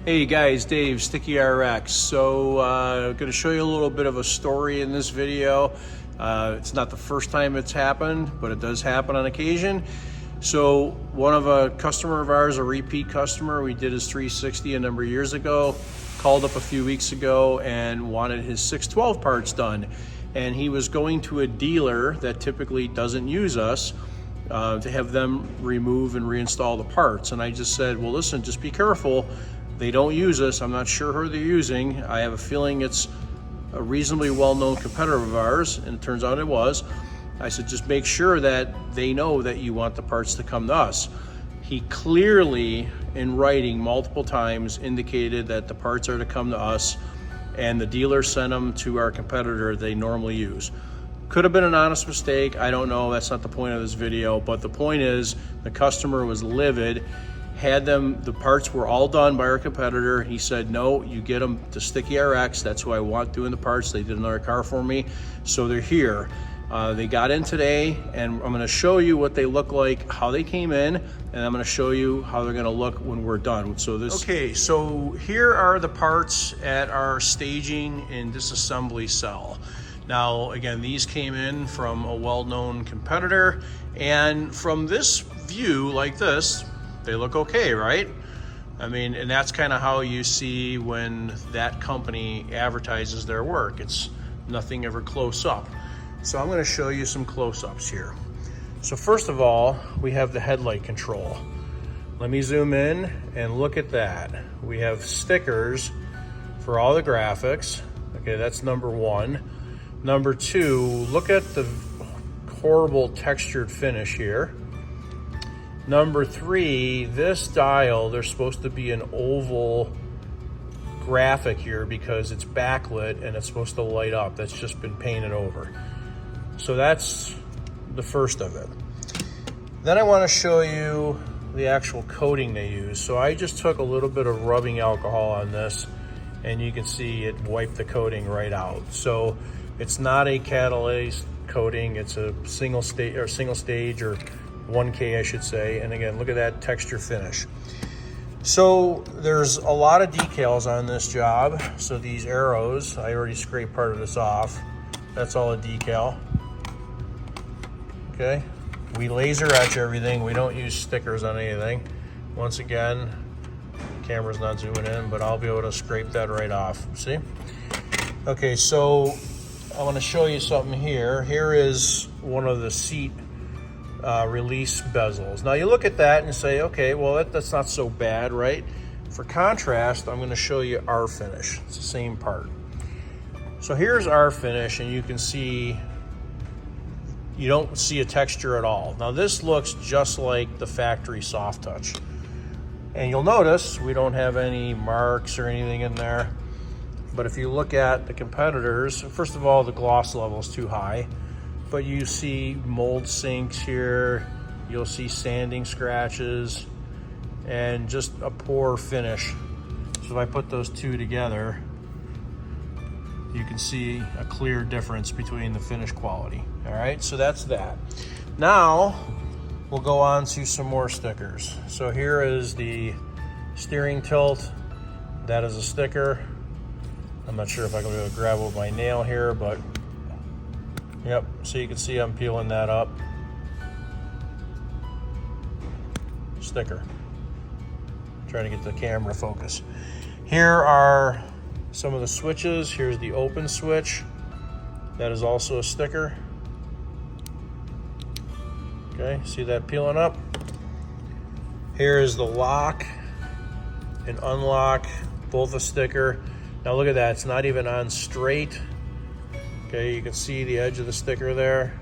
Hey guys, Dave, Sticky RX. So I'm going to show you a little bit of a story in this video. It's not the first time it's happened, but it does happen on occasion. So one of a customer of ours, a repeat customer, we did his 360 a number of years ago, called up a few weeks ago and wanted his 612 parts done. And he was going to a dealer that typically doesn't use us to have them remove and reinstall the parts. And I just said, well, listen, just be careful. They don't use us. I'm not sure who they're using. I have a feeling it's a reasonably well-known competitor of ours, and it turns out it was. I said, just make sure that they know that you want the parts to come to us. He clearly, in writing multiple times, indicated that the parts are to come to us, and the dealer sent them to our competitor they normally use. Could have been an honest mistake. I don't know. That's not the point of this video, but the point is the customer was livid. Had them, the parts were all done by our competitor. He said, no, you get them to Sticky RX. That's who I want doing the parts. They did another car for me. So they're here. They got in today, and I'm gonna show you what they look like, how they came in, and I'm gonna show you how they're gonna look when we're done. So okay, so here are the parts at our staging and disassembly cell. Now, again, these came in from a well-known competitor, and from this view like this, they look okay, right? I mean, and that's kind of how you see when that company advertises their work. It's nothing ever close up. So I'm gonna show you some close-ups here. So first of all, we have the headlight control. Let me zoom in and look at that. We have stickers for all the graphics. Okay, that's number one. Number two, look at the horrible textured finish here. Number three, this dial, there's supposed to be an oval graphic here because it's backlit and it's supposed to light up. That's just been painted over. So that's the first of it. Then I want to show you the actual coating they use. So I just took a little bit of rubbing alcohol on this, and you can see it wiped the coating right out. So it's not a catalyzed coating, it's a single stage or 1K, I should say. And again, look at that texture finish. So there's a lot of decals on this job. So these arrows, I already scraped part of this off. That's all a decal. Okay, we laser etch everything. We don't use stickers on anything. Once again, camera's not zooming in, but I'll be able to scrape that right off, see? Okay, so I want to show you something here. Here is one of the seat release bezels. Now you look at that and say, okay, well that's not so bad, right? For contrast, I'm going to show you our finish. It's the same part. So here's our finish, and you can see you don't see a texture at all. Now this looks just like the factory soft touch, and you'll notice we don't have any marks or anything in there. But if you look at the competitors, first of all, the gloss level is too high. But you see mold sinks here, you'll see sanding scratches, and just a poor finish. So if I put those two together, you can see a clear difference between the finish quality. All right, so that's that. Now, we'll go on to some more stickers. So here is the steering tilt. That is a sticker. I'm not sure if I can be able to grab it with my nail here, but yep, so you can see I'm peeling that up. Sticker. Trying to get the camera focus. Here are some of the switches. Here's the open switch. That is also a sticker. Okay, see that peeling up? Here is the lock and unlock, both a sticker. Now look at that, it's not even on straight. Okay, you can see the edge of the sticker there.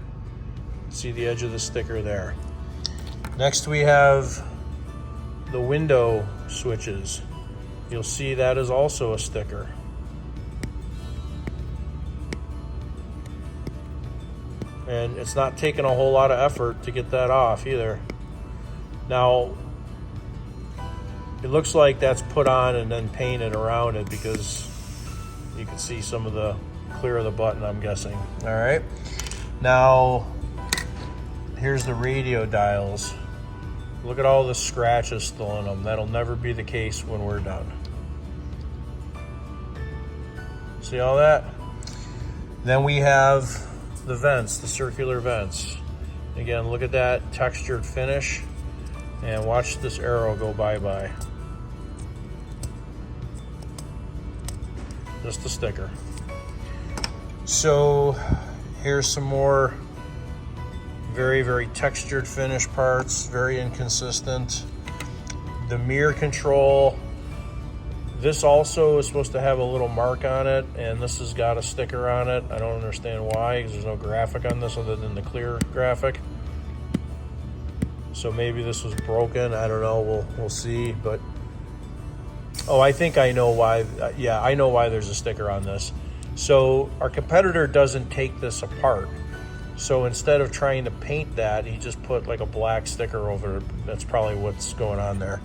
See the edge of the sticker there. Next we have the window switches. You'll see that is also a sticker. And it's not taking a whole lot of effort to get that off either. Now, it looks like that's put on and then painted around it because you can see some of the clear of the button, I'm guessing. All right. Now, here's the radio dials. Look at all the scratches still in them. That'll never be the case when we're done. See all that? Then we have the vents, the circular vents. Again, look at that textured finish, and watch this arrow go bye-bye. Just a sticker. So here's some more very, very textured finish parts, very inconsistent. The mirror control, this also is supposed to have a little mark on it, and this has got a sticker on it. I don't understand why, because there's no graphic on this other than the clear graphic. So maybe this was broken, I don't know, we'll see. But oh, I think I know why. Yeah, I know why there's a sticker on this. So our competitor doesn't take this apart. So instead of trying to paint that, he just put like a black sticker over it. That's probably what's going on there.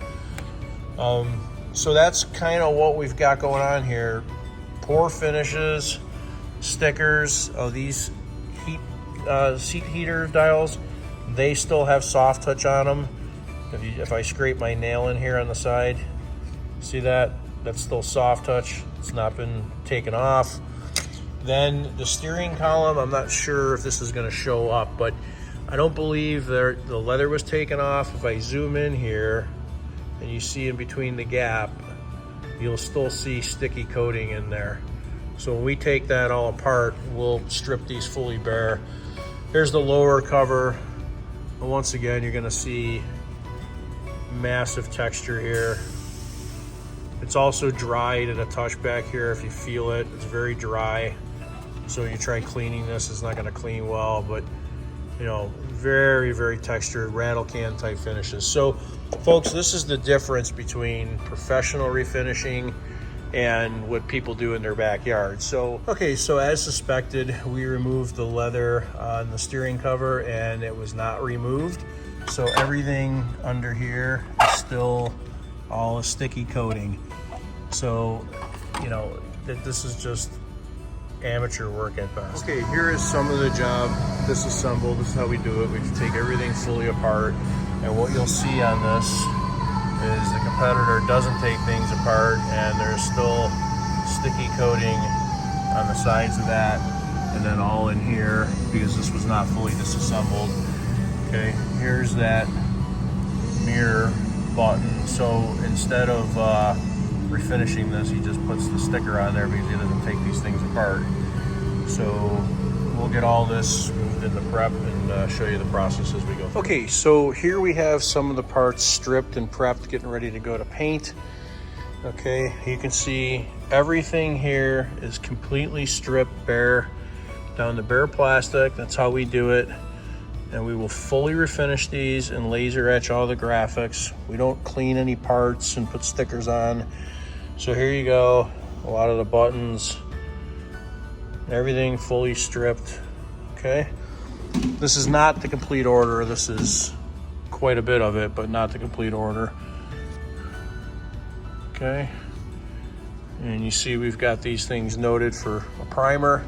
So that's kind of what we've got going on here. Poor finishes, stickers of these seat heater dials. They still have soft touch on them. If I scrape my nail in here on the side, see that? That's still soft touch. It's not been taken off. Then the steering column, I'm not sure if this is going to show up, but I don't believe the leather was taken off. If I zoom in here and you see in between the gap, you'll still see sticky coating in there. So when we take that all apart, we'll strip these fully bare. Here's the lower cover. And once again, you're going to see massive texture here. It's also dried at a touch back here if you feel it. It's very dry. So you try cleaning this, it's not going to clean well, but you know, very, very textured, rattle can type finishes. So folks, this is the difference between professional refinishing and what people do in their backyard. So, okay, so as suspected, we removed the leather on the steering cover and it was not removed. So everything under here is still all a sticky coating. So, you know, this is just amateur work at best. Okay, here is some of the job disassembled. This is how we do it. We take everything fully apart, and what you'll see on this is the competitor doesn't take things apart, and there's still sticky coating on the sides of that, and then all in here because this was not fully disassembled. Okay, here's that mirror button. So instead of refinishing this, he just puts the sticker on there because he doesn't take these things apart. So we'll get all this moved into prep and show you the process as we go through. Okay, so here we have some of the parts stripped and prepped, getting ready to go to paint. Okay, you can see everything here is completely stripped bare, down to bare plastic. That's how we do it. And we will fully refinish these and laser etch all the graphics. We don't clean any parts and put stickers on. So here you go, a lot of the buttons, everything fully stripped, okay? This is not the complete order. This is quite a bit of it, but not the complete order. Okay, and you see we've got these things noted for a primer.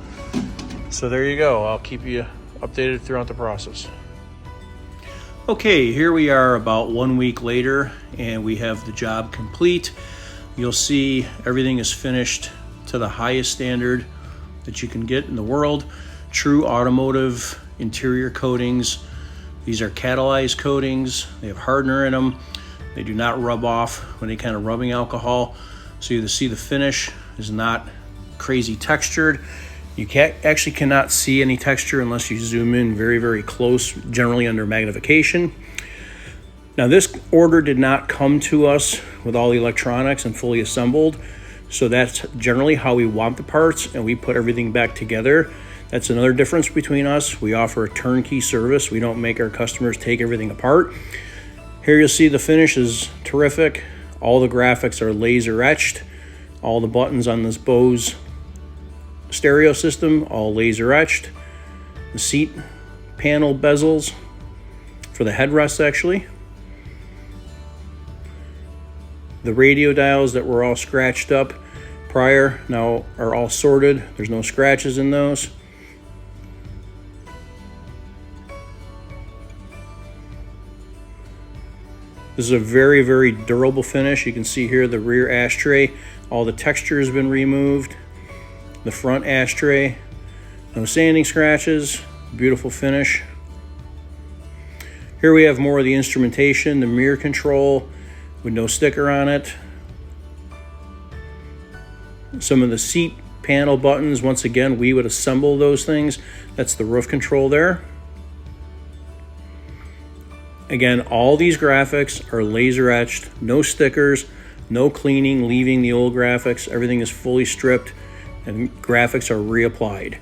So there you go, I'll keep you updated throughout the process. Okay, here we are about 1 week later, and we have the job complete. You'll see everything is finished to the highest standard that you can get in the world. True automotive interior coatings. These are catalyzed coatings. They have hardener in them. They do not rub off with any kind of rubbing alcohol. So you see the finish is not crazy textured. You actually cannot see any texture unless you zoom in very, very close, generally under magnification. Now this order did not come to us with all the electronics and fully assembled. So that's generally how we want the parts, and we put everything back together. That's another difference between us. We offer a turnkey service. We don't make our customers take everything apart. Here you'll see the finish is terrific. All the graphics are laser etched. All the buttons on this Bose stereo system, all laser etched. The seat panel bezels for the headrests actually. The radio dials that were all scratched up prior now are all sorted. There's no scratches in those. This is a very, very durable finish. You can see here the rear ashtray, all the texture has been removed. The front ashtray, no sanding scratches, beautiful finish. Here we have more of the instrumentation, the mirror control with no sticker on it. Some of the seat panel buttons, once again, we would assemble those things. That's the roof control there. Again, all these graphics are laser etched, no stickers, no cleaning, leaving the old graphics. Everything is fully stripped and graphics are reapplied.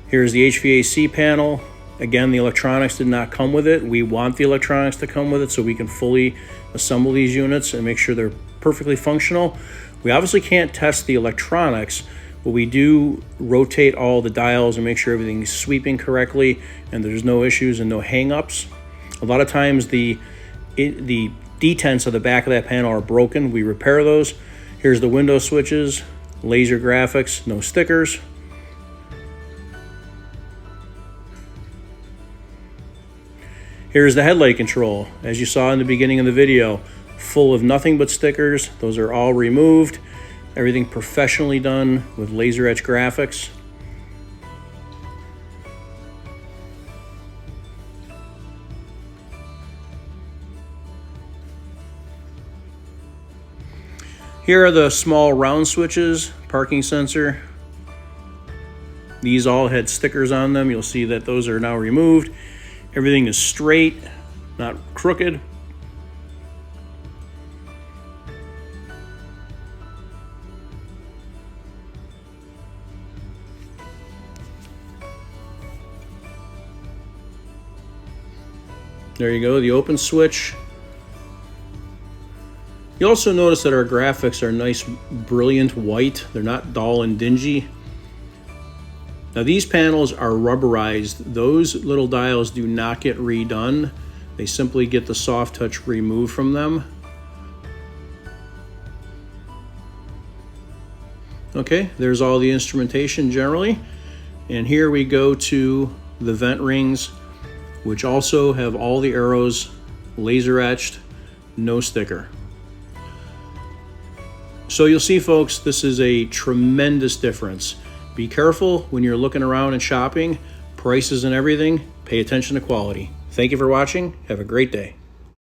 Here's the HVAC panel. Again, the electronics did not come with it. We want the electronics to come with it so we can fully assemble these units and make sure they're perfectly functional. We obviously can't test the electronics, but we do rotate all the dials and make sure everything's sweeping correctly and there's no issues and no hang-ups. A lot of times the detents of the back of that panel are broken. We repair those. Here's the window switches, laser graphics, no stickers. Here's the headlight control. As you saw in the beginning of the video, full of nothing but stickers. Those are all removed. Everything professionally done with laser etch graphics. Here are the small round switches, parking sensor. These all had stickers on them. You'll see that those are now removed. Everything is straight, not crooked. There you go, the open switch. You'll also notice that our graphics are nice, brilliant white. They're not dull and dingy. Now these panels are rubberized. Those little dials do not get redone. They simply get the soft touch removed from them. Okay, there's all the instrumentation generally. And here we go to the vent rings, which also have all the arrows laser etched, no sticker. So you'll see, folks, this is a tremendous difference. Be careful when you're looking around and shopping, prices and everything. Pay attention to quality. Thank you for watching. Have a great day.